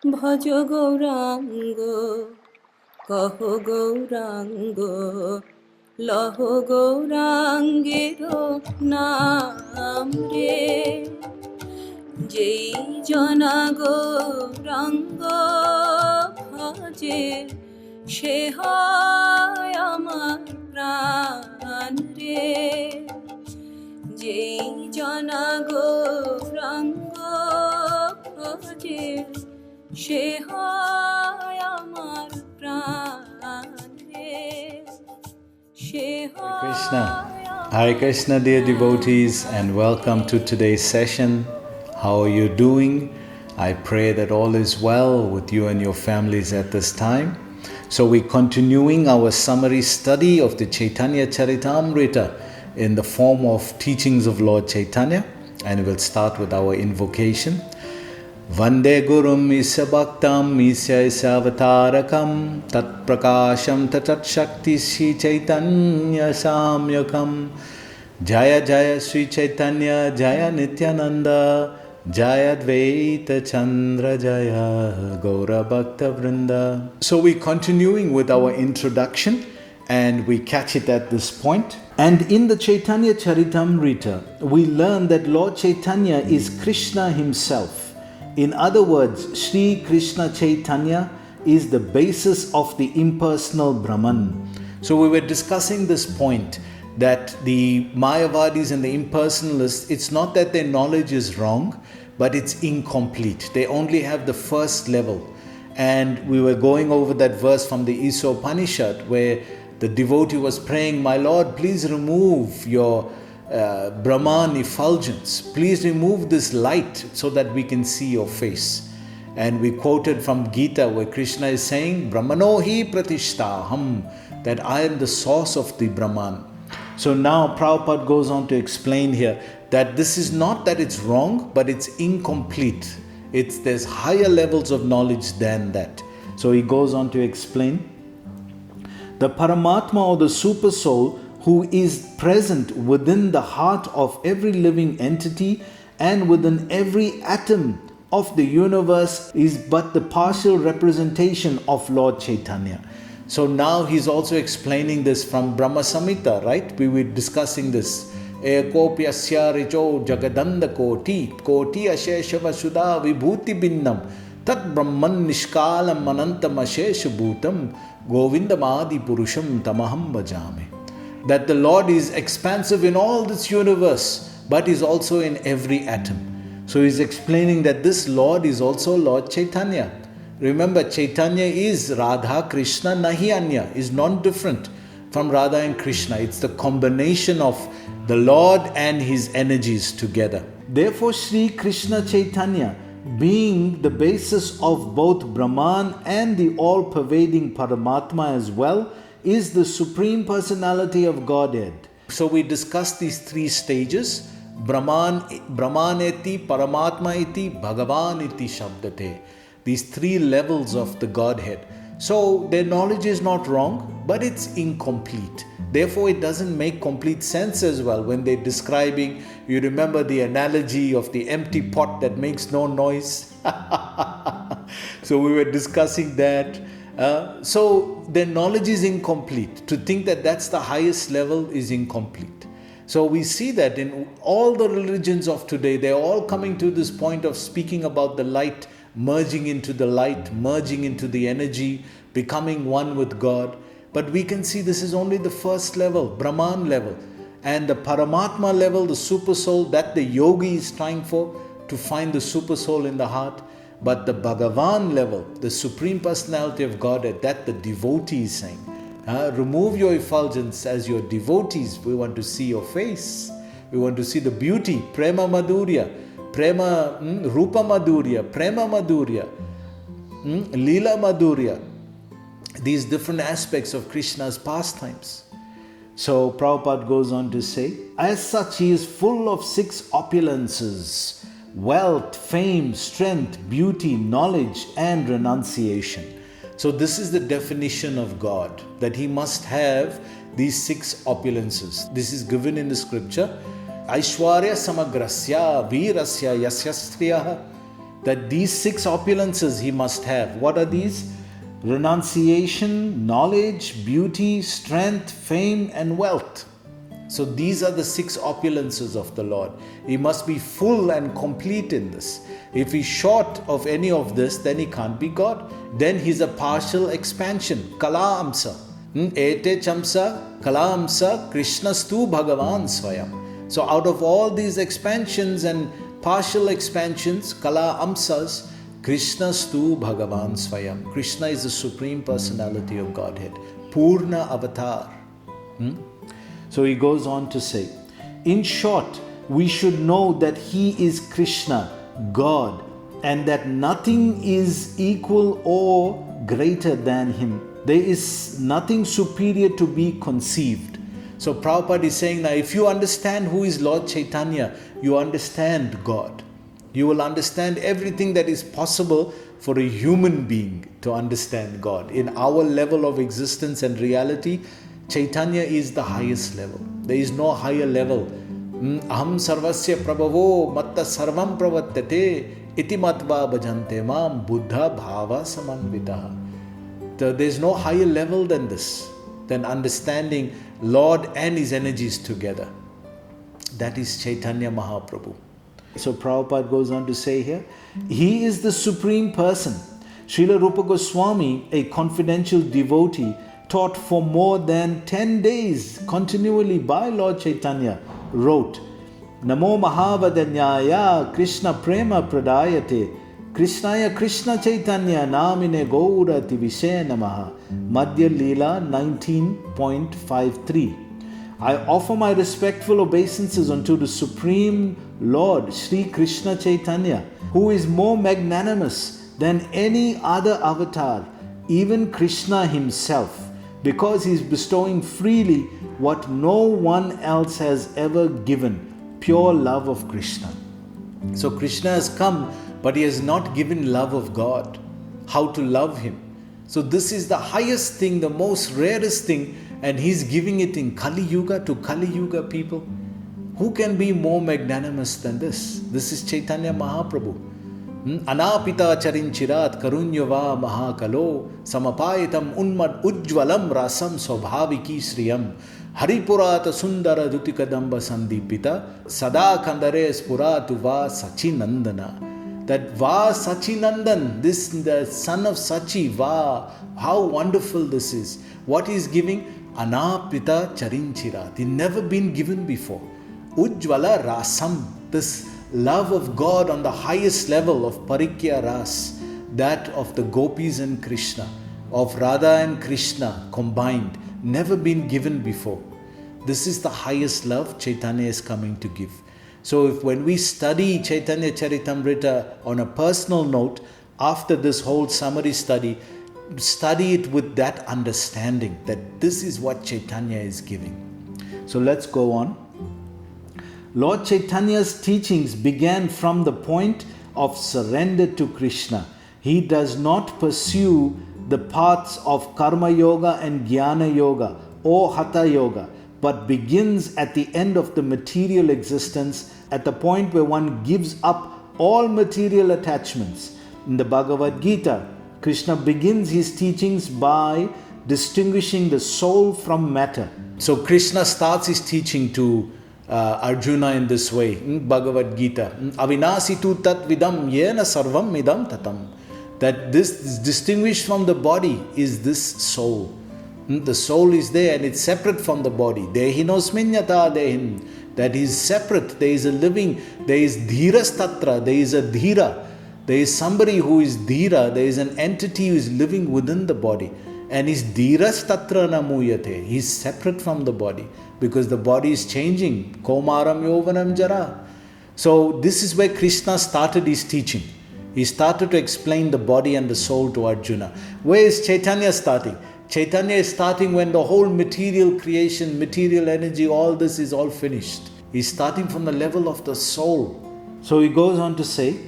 ভজ গৌরাঙ্গ কহ গৌরাঙ্গ লহ গৌরাঙ্গের নাম রে যেই জনা গৌরাঙ্গ ভজে সে হয় আমার প্রাণ রে যেই জনা গৌরাঙ্গ ভজে সে হয় আমার প্রাণ রে সে হয় Krishna. Hare Krishna, dear devotees, and welcome to today's session. How are you doing? I pray that all is well with you and your families at this time. So we're continuing our summary study of the Caitanya Charitamrita in the form of teachings of Lord Caitanya, and we'll start with our invocation. Vande Gurum Isabhaktam Isya Isavatarakam Tat Prakasham Tatat Shakti Sri Chaitanya Samyakam Jaya Jaya Sri Chaitanya Jaya Nityananda Jaya Dvaita Chandra Jaya Gaura Bhakta Vrinda. So we're continuing with our introduction and we catch it at this point. And in the Caitanya Charitamrita, we learn that Lord Caitanya is Krishna himself. In other words, Sri Krishna Chaitanya is the basis of the impersonal Brahman. So we were discussing this point that the Mayavadis and the impersonalists, it's not that their knowledge is wrong, but it's incomplete. They only have the first level. And we were going over that verse from the Isopanishad where the devotee was praying, "My Lord, please remove your Brahman effulgence. Please remove this light so that we can see your face." And we quoted from Gita where Krishna is saying, "Brahmano hi pratishtaham," that I am the source of the Brahman. So now Prabhupada goes on to explain here that this is not that it's wrong, but it's incomplete. There's higher levels of knowledge than that. So he goes on to explain the Paramatma or the Super Soul who is present within the heart of every living entity and within every atom of the universe is but the partial representation of Lord Caitanya. So now he's also explaining this from Brahma Samhita, right? We were discussing this. Ekopyasya richo jagadanda koti asheshava sudha vibhuti binnam tat brahman nishkalam anantam ashesha bhutam govindamadi purusham tamaham bhajame. That the Lord is expansive in all this universe, but is also in every atom. So he's explaining that this Lord is also Lord Caitanya. Remember, Chaitanya is Radha, Krishna, nahi anya, is non-different from Radha and Krishna. It's the combination of the Lord and his energies together. Therefore, Sri Krishna Chaitanya, being the basis of both Brahman and the all-pervading Paramatma as well, is the Supreme Personality of Godhead. So we discussed these three stages. Brahmaneti, Paramatma-iti, Bhagavan-iti Shabdate. These three levels of the Godhead. So their knowledge is not wrong, but it's incomplete. Therefore, it doesn't make complete sense as well when they're describing, you remember the analogy of the empty pot that makes no noise? So we were discussing that. So their knowledge is incomplete. To think that that's the highest level is incomplete. So we see that in all the religions of today, they're all coming to this point of speaking about the light, merging into the light, merging into the energy, becoming one with God. But we can see this is only the first level, Brahman level. And the Paramatma level, the super soul, that the yogi is trying for, to find the super soul in the heart. But the Bhagavan level, the Supreme Personality of Godhead, that the devotee is saying, remove your effulgence as your devotees. We want to see your face. We want to see the beauty, Prema Madhurya, Prema Rupa Madhurya, Prema Madhurya, Leela Madhurya. These different aspects of Krishna's pastimes. So Prabhupada goes on to say, as such he is full of 6 opulences, wealth, fame, strength, beauty, knowledge and renunciation. So this is the definition of God, that he must have these 6 opulences. This is given in the scripture. Aishwarya samagrasya virasya yasya striyaha that these 6 opulences he must have. What are these? Renunciation, knowledge, beauty, strength, fame, and wealth. So these are the 6 opulences of the Lord. He must be full and complete in this. If he's short of any of this, then he can't be God. Then he's a partial expansion. Kala amsa. Ete chamsa, kala amsa, Krishnastu Bhagavan Swayam. So out of all these expansions and partial expansions, kala amsas, Krishnastu Bhagavan Swayam. Krishna is the Supreme Personality of Godhead. Purna Avatar. So he goes on to say, in short, we should know that he is Krishna, God, and that nothing is equal or greater than him. There is nothing superior to be conceived. So Prabhupada is saying now, if you understand who is Lord Caitanya, you understand God. You will understand everything that is possible for a human being to understand God. In our level of existence and reality, Chaitanya is the highest level. There is no higher level. Aham sarvasya prabhavo matta sarvam pravatyate iti matva bhajante mam buddha bhava samanvitaha. There is no higher level than this, than understanding Lord and his energies together. That is Chaitanya Mahaprabhu. So Prabhupada goes on to say here, he is the Supreme Person. Srila Rupa Goswami, a confidential devotee, taught for more than 10 days continually by Lord Caitanya, wrote, Namo Mahavadanyaya Krishna Prema Pradayate Krishnaya Krishna Chaitanya Namine Gaurati Vishe Namaha. Madhya Leela 19.53. I offer my respectful obeisances unto the Supreme Lord Sri Krishna Chaitanya, who is more magnanimous than any other avatar, even Krishna himself, because he is bestowing freely what no one else has ever given, pure love of Krishna. So Krishna has come, but he has not given love of God, how to love him. So this is the highest thing, the most rarest thing, and he's giving it in Kali Yuga to Kali Yuga people. Who can be more magnanimous than this? This is Chaitanya Mahaprabhu. Anapita charinchirat karunyava mahakalo samapayitam unmad ujvalam rasam swabhaviki sriyam haripurata sundara dutikadamba sandipita sada kandare spuratu va sachinandana. That va sachinandan, this the son of Sachi, va, how wonderful this is. What he is giving? Anapita charinchirat. He never been given before. Ujvala rasam, this love of God on the highest level of Parikya Ras, that of the gopis and Krishna, of Radha and Krishna combined, never been given before. This is the highest love Chaitanya is coming to give. So when we study Chaitanya Charitamrita on a personal note, after this whole summary study it with that understanding that this is what Chaitanya is giving. So let's go on. Lord Chaitanya's teachings began from the point of surrender to Krishna. He does not pursue the paths of Karma Yoga and Jnana Yoga or Hatha Yoga, but begins at the end of the material existence, at the point where one gives up all material attachments. In the Bhagavad Gita, Krishna begins his teachings by distinguishing the soul from matter. So Krishna starts his teaching to Arjuna in this way, Bhagavad Gita, Avinasi tu tat vidam yena sarvam idam tatam. That this is distinguished from the body is this soul. The soul is there and it's separate from the body. Dehinosminyata dehin. That is separate. There is a living, there is dhiras tatra, there is a dhira. There is somebody who is dhira, there is an entity who is living within the body. And is dhiras tatra namuyate. He is separate from the body because the body is changing. Komaram yovanam jara. So this is where Krishna started his teaching. He started to explain the body and the soul to Arjuna. Where is Chaitanya starting? Chaitanya is starting when the whole material creation, material energy, all this is all finished. He's starting from the level of the soul. So he goes on to say,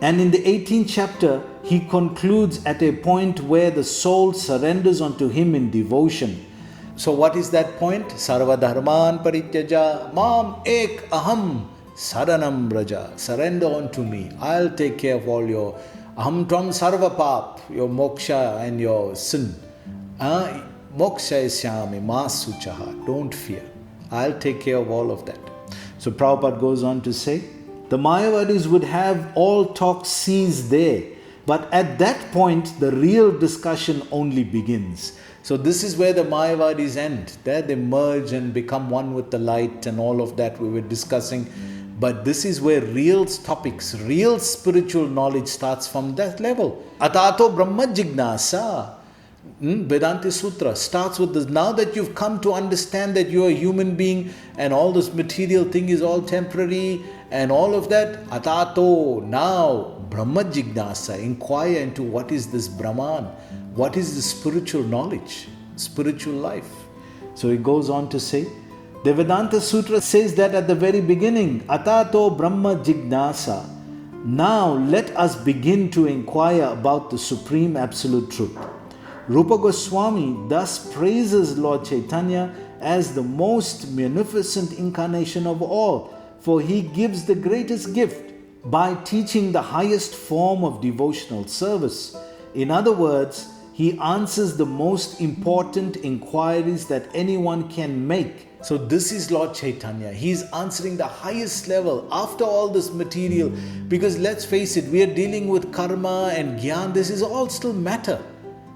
and in the 18th chapter, he concludes at a point where the soul surrenders unto him in devotion. So what is that point? Sarva dharman parityaja mam ek aham Saranam Braja, surrender unto me. I'll take care of all your aham tvam sarva pap, your moksha and your sin. Moksha isyami masuchaha. Don't fear. I'll take care of all of that. So Prabhupada goes on to say, the Mayavadis would have all talk cease there. But at that point, the real discussion only begins. So this is where the Mayavadis end. There they merge and become one with the light and all of that we were discussing. But this is where real topics, real spiritual knowledge starts from that level. Atato Brahma Jignasa. Vedanta Sutra starts with this. Now that you've come to understand that you're a human being and all this material thing is all temporary and all of that, Atato, now Brahma Jignasa, inquire into what is this Brahman, what is the spiritual knowledge, spiritual life. So he goes on to say, the Vedanta Sutra says that at the very beginning, Atato Brahma Jignasa. Now let us begin to inquire about the Supreme Absolute Truth. Rupa Goswami thus praises Lord Caitanya as the most munificent incarnation of all, for he gives the greatest gift by teaching the highest form of devotional service. In other words, he answers the most important inquiries that anyone can make. So this is Lord Caitanya. He is answering the highest level after all this material. Because let's face it, we are dealing with karma and gyan. This is all still matter.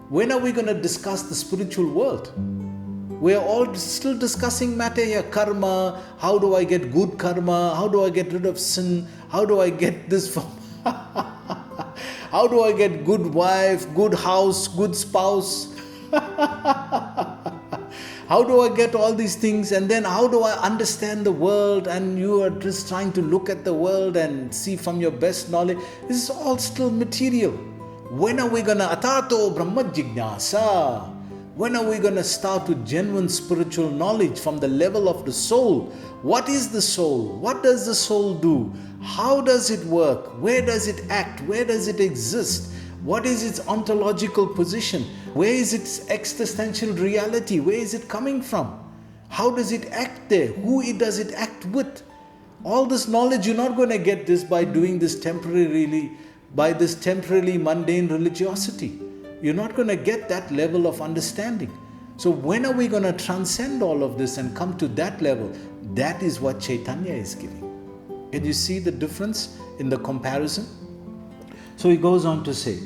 When are we going to discuss the spiritual world? We are all still discussing matter here. Karma, how do I get good karma? How do I get rid of sin? How do I get this from... How do I get good wife, good house, good spouse? How do I get all these things? And then how do I understand the world? And you are just trying to look at the world and see from your best knowledge. This is all still material. When are we going to Atato Brahma Jignasa? When are we going to start with genuine spiritual knowledge from the level of the soul? What is the soul? What does the soul do? How does it work? Where does it act? Where does it exist? What is its ontological position? Where is its existential reality? Where is it coming from? How does it act there? Who does it act with? All this knowledge, you're not going to get this by doing this temporarily mundane religiosity. You're not going to get that level of understanding. So when are we going to transcend all of this and come to that level? That is what Caitanya is giving. Can you see the difference in the comparison? So he goes on to say,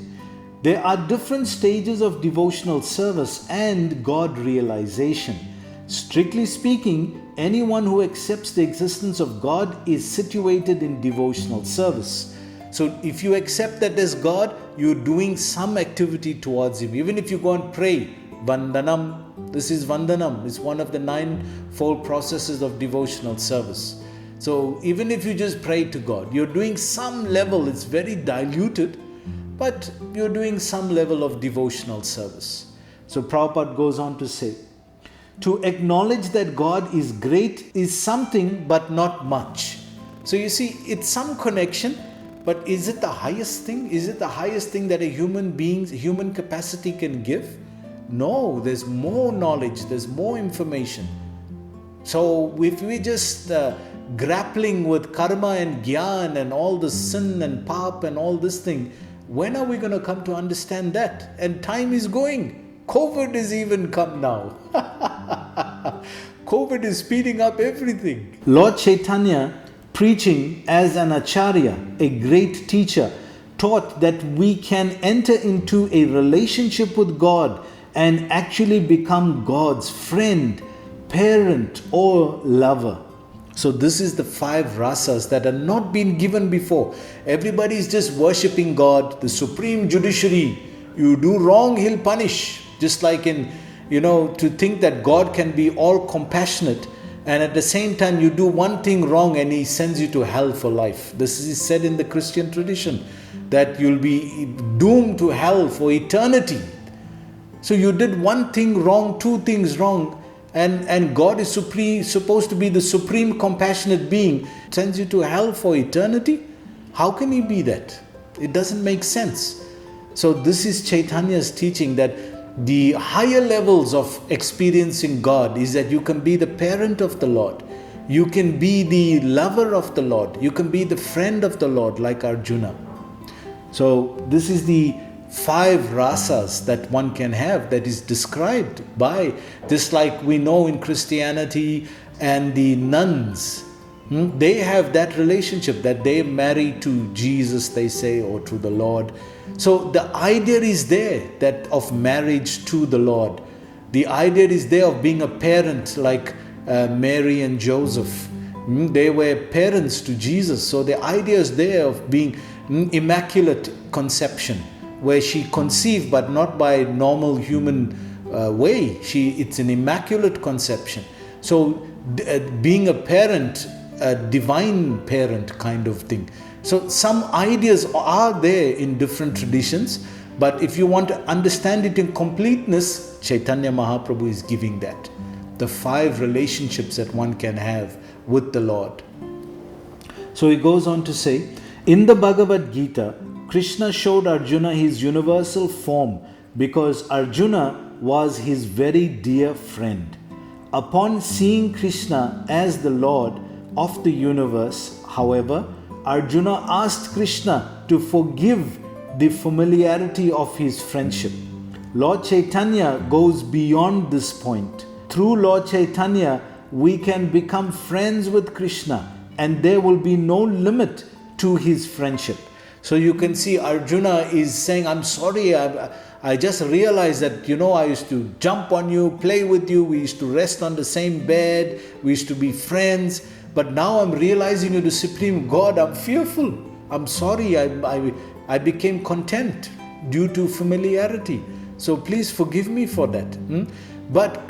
there are different stages of devotional service and God realization. Strictly speaking, anyone who accepts the existence of God is situated in devotional service. So if you accept that as God, you're doing some activity towards Him. Even if you go and pray, Vandanam, this is Vandanam. It's one of the 9-fold processes of devotional service. So even if you just pray to God, you're doing some level, it's very diluted, but you're doing some level of devotional service. So Prabhupada goes on to say, to acknowledge that God is great is something but not much. So you see, it's some connection, but is it the highest thing? Is it the highest thing that a human capacity can give? No, there's more knowledge, there's more information. So if we just grappling with karma and gyan and all the sin and pap and all this thing, when are we going to come to understand that? And time is going. COVID is even come now. COVID is speeding up everything. Lord Caitanya, preaching as an acharya, a great teacher, taught that we can enter into a relationship with God and actually become God's friend, parent, or lover. So this is the 5 rasas that are not been given before. Everybody is just worshipping God, the supreme judiciary. You do wrong, He'll punish. Just like in, to think that God can be all compassionate and at the same time you do one thing wrong and He sends you to hell for life. This is said in the Christian tradition, that you'll be doomed to hell for eternity. So you did one thing wrong, 2 things wrong, and God is supposed to be the supreme compassionate being, sends you to hell for eternity? How can He be that? It doesn't make sense. So this is Chaitanya's teaching, that the higher levels of experiencing God is that you can be the parent of the Lord. You can be the lover of the Lord. You can be the friend of the Lord like Arjuna. So this is the 5 rasas that one can have, that is described by, just like we know in Christianity and the nuns, they have that relationship that they marry to Jesus, they say, or to the Lord. So the idea is there, that of marriage to the Lord. The idea is there of being a parent like Mary and Joseph. They were parents to Jesus. So the idea is there of being immaculate conception, where she conceived but not by normal human way. It's an immaculate conception. So being a parent, a divine parent kind of thing. So some ideas are there in different traditions, but if you want to understand it in completeness, Chaitanya Mahaprabhu is giving that. The 5 relationships that one can have with the Lord. So he goes on to say, in the Bhagavad Gita, Krishna showed Arjuna his universal form because Arjuna was his very dear friend. Upon seeing Krishna as the Lord of the universe, however, Arjuna asked Krishna to forgive the familiarity of his friendship. Lord Caitanya goes beyond this point. Through Lord Caitanya, we can become friends with Krishna, and there will be no limit to his friendship. So you can see Arjuna is saying, I'm sorry, I just realized that, I used to jump on you, play with you, we used to rest on the same bed, we used to be friends, but now I'm realizing you're the Supreme God, I'm fearful. I'm sorry, I became content due to familiarity. So please forgive me for that. But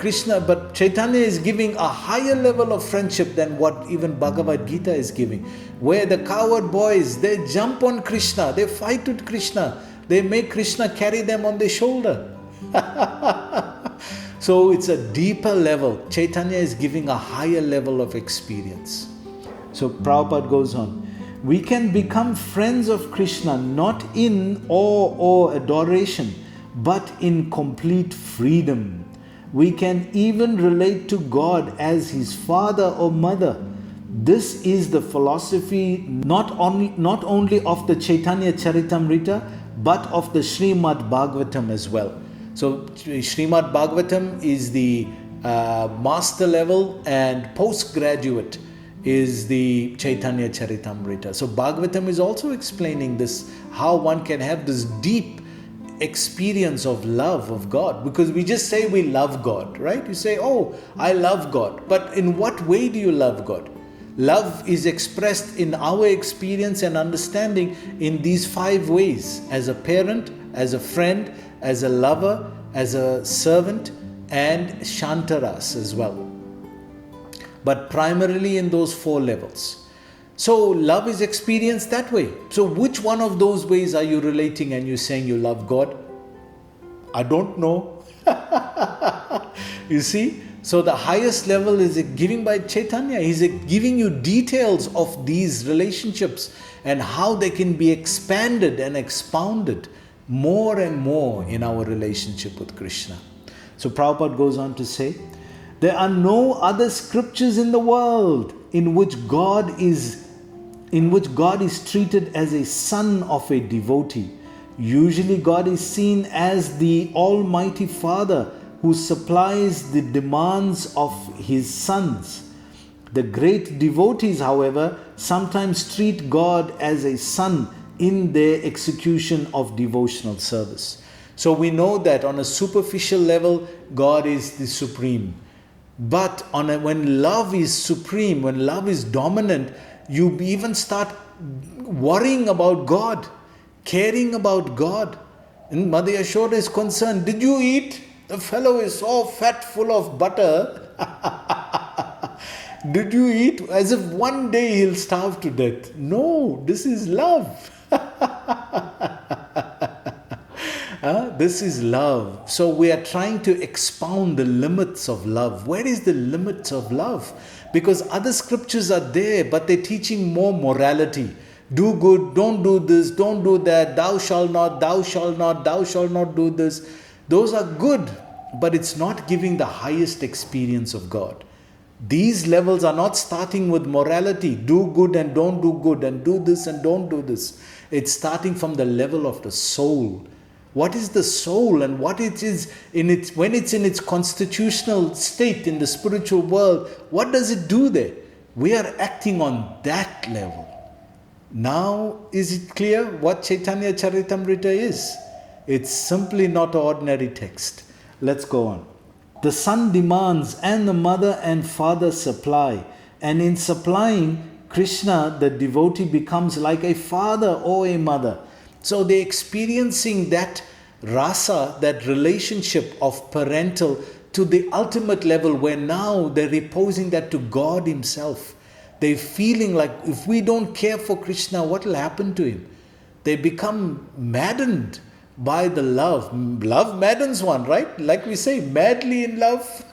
Chaitanya is giving a higher level of friendship than what even Bhagavad Gita is giving. Where the coward boys, they jump on Krishna, they fight with Krishna, they make Krishna carry them on their shoulder. So it's a deeper level. Chaitanya is giving a higher level of experience. So Prabhupada goes on. We can become friends of Krishna not in awe or adoration, but in complete freedom. We can even relate to God as his father or mother. This is the philosophy not only of the Chaitanya Charitamrita, but of the Srimad Bhagavatam as well. So Srimad Bhagavatam is the master level, and postgraduate is the Chaitanya Charitamrita. So Bhagavatam is also explaining this, how one can have this deep experience of love of God, because we just say we love God, right? You say, oh, I love God, but in what way do you love God? Love is expressed in our experience and understanding in these 5 ways: as a parent, as a friend, as a lover, as a servant, and Shantaras as well. But primarily in those 4 levels. So love is experienced that way. So which one of those ways are you relating and you're saying you love God? I don't know. You see? So the highest level is giving by Chaitanya. He's giving you details of these relationships and how they can be expanded and expounded more and more in our relationship with Krishna. So Prabhupada goes on to say, there are no other scriptures in the world in which God is treated as a son of a devotee. Usually God is seen as the Almighty Father who supplies the demands of his sons. The great devotees, however, sometimes treat God as a son in their execution of devotional service. So we know that on a superficial level, God is the supreme. But when love is supreme, when love is dominant, you even start worrying about God, caring about God. And Mother Yashoda is concerned, did you eat? The fellow is so fat, full of butter. Did you eat? As if one day he'll starve to death. No, this is love. This is love. So we are trying to expound the limits of love. Where is the limits of love? Because other scriptures are there, but they're teaching more morality. Do good, don't do this, don't do that, thou shalt not, thou shalt not, thou shalt not do this. Those are good, but it's not giving the highest experience of God. These levels are not starting with morality, do good and don't do good, and do this and don't do this. It's starting from the level of the soul. What is the soul, and what it is in its, when it's in its constitutional state in the spiritual world, what does it do there? We are acting on that level. Now, is it clear what Caitanya Charitamrita is? It's simply not an ordinary text. Let's go on. The son demands and the mother and father supply. And in supplying, Krishna, the devotee, becomes like a father or a mother. So they're experiencing that rasa, that relationship of parental to the ultimate level, where now they're reposing that to God Himself. They're feeling like, if we don't care for Krishna, what will happen to Him? They become maddened by the love. Love maddens one, right? Like we say, madly in love.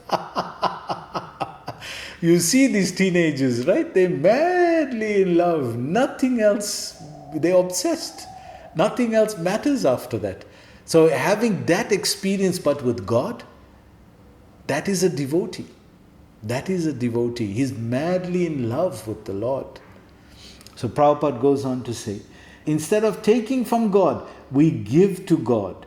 You see these teenagers, right? They're madly in love. Nothing else. They're obsessed. Nothing else matters after that. So having that experience, but with God, that is a devotee. That is a devotee. He's madly in love with the Lord. So Prabhupada goes on to say, instead of taking from God, we give to God.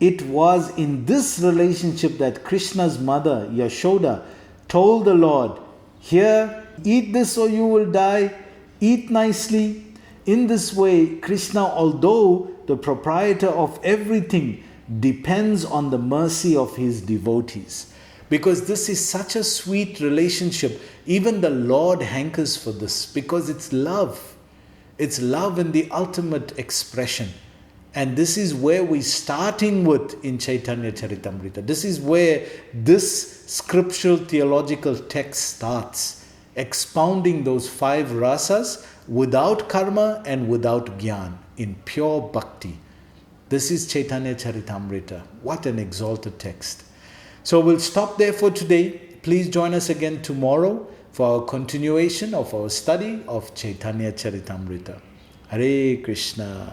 It was in this relationship that Krishna's mother, Yashoda, told the Lord, here, eat this or you will die, eat nicely. In this way, Krishna, although the proprietor of everything, depends on the mercy of his devotees. Because this is such a sweet relationship, even the Lord hankers for this, because it's love. It's love in the ultimate expression. And this is where we're starting with in Caitanya Charitamrita. This is where this scriptural theological text starts, expounding those 5 rasas without karma and without jnana, in pure bhakti. This is Caitanya Charitamrita. What an exalted text. So we'll stop there for today. Please join us again tomorrow for our continuation of our study of Caitanya Charitamrita. Hare Krishna.